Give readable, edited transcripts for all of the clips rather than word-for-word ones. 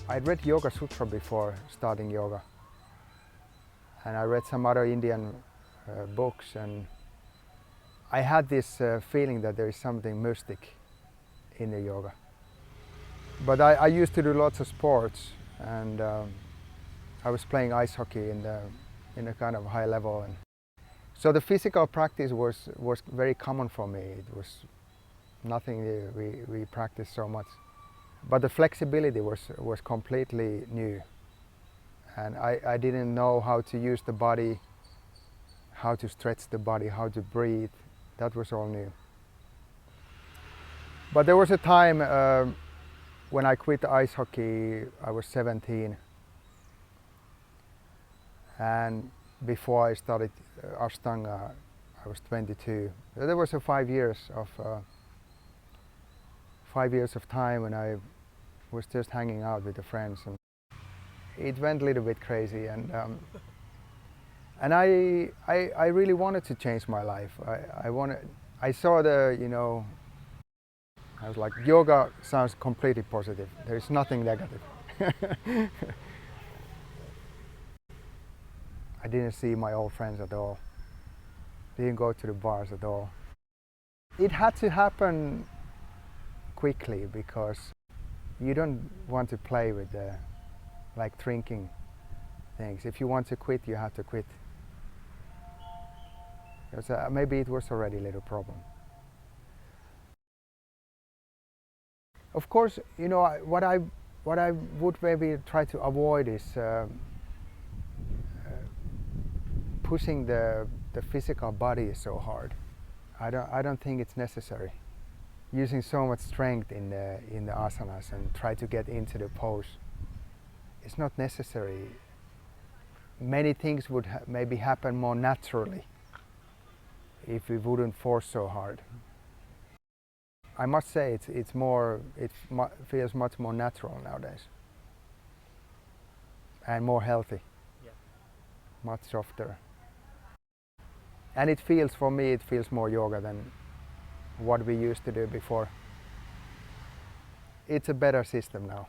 I'd read Yoga Sutra before starting yoga, and I read some other Indian books, and I had this feeling that there is something mystic in the yoga. But I used to do lots of sports, and I was playing ice hockey in a kind of high level, and so the physical practice was very common for me. It was nothing we practiced so much, but the flexibility was completely new, and I didn't know how to use the body, how to stretch the body, how to breathe. That was all new. But there was a time when I quit ice hockey. I was 17, and before I started Ashtanga, I was 22. There was a 5 years of time when I was just hanging out with the friends, and it went a little bit crazy, and I really wanted to change my life. I saw I was like, yoga sounds completely positive. There is nothing negative. I didn't see my old friends at all. Didn't go to the bars at all. It had to happen quickly because you don't want to play with like drinking things. If you want to quit, you have to quit. Because, maybe it was already a little problem. Of course, what I would maybe try to avoid is pushing the physical body so hard. I don't think it's necessary. Using so much strength in the asanas and try to get into the pose, it's not necessary. Many things would maybe happen more naturally if we wouldn't force so hard. I must say it feels much more natural nowadays, and more healthy. Yeah. Much softer. And for me it feels more yoga than what we used to do before. It's a better system now.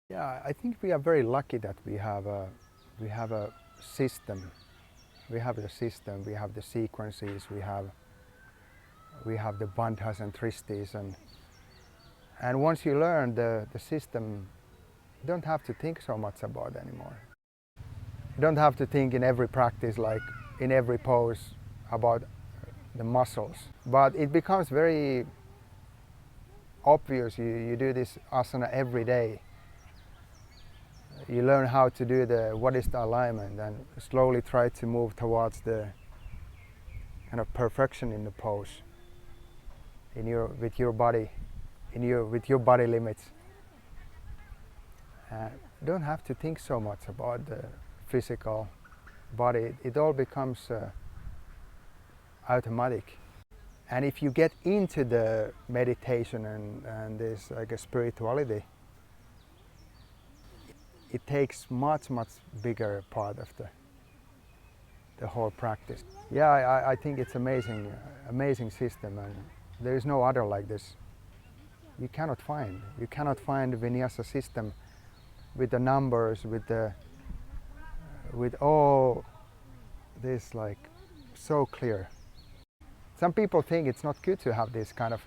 Yeah, I think we are very lucky that we have a system. We have the system, we have the sequences, we have the bandhas and tristis, and once you learn the system, you don't have to think so much about it anymore. You don't have to think in every practice, like in every pose, about the muscles. But it becomes very obvious. You do this asana every day. You learn how to do what is the alignment, and slowly try to move towards the kind of perfection in the pose, with your body, with your body limits. You don't have to think so much about the physical body. It all becomes automatic. And if you get into the meditation and there's like a spirituality, it takes much bigger part of the whole practice. Yeah, I think it's amazing system, and there is no other like this. You cannot find the vinyasa system with the numbers, with all this, like, so clear. Some people think it's not good to have this kind of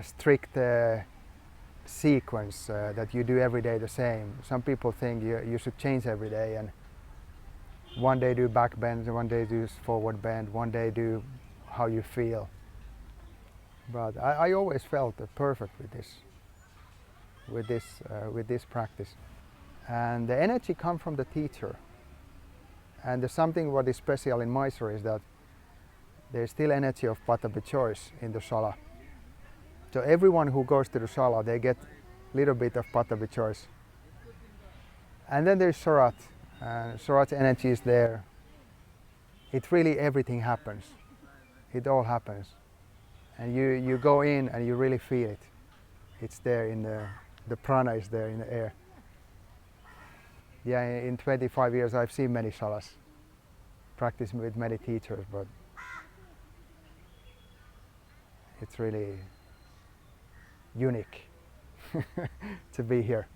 strict sequence that you do every day the same. Some people think you should change every day, and one day do back bend, one day do forward bend, one day do how you feel. But I always felt perfect with this practice. And the energy comes from the teacher. And there's something what is special in Mysore is that there's still energy of Patapi choice in the shala. So everyone who goes to the shala, they get a little bit of Patapi choice. And then there's Sarat. Sarat's energy is there. It really, everything happens. It all happens. And you go in and you really feel it. It's there in the prana is there in the air. Yeah, in 25 years I've seen many shalas, practiced with many teachers, but it's really unique. to be here.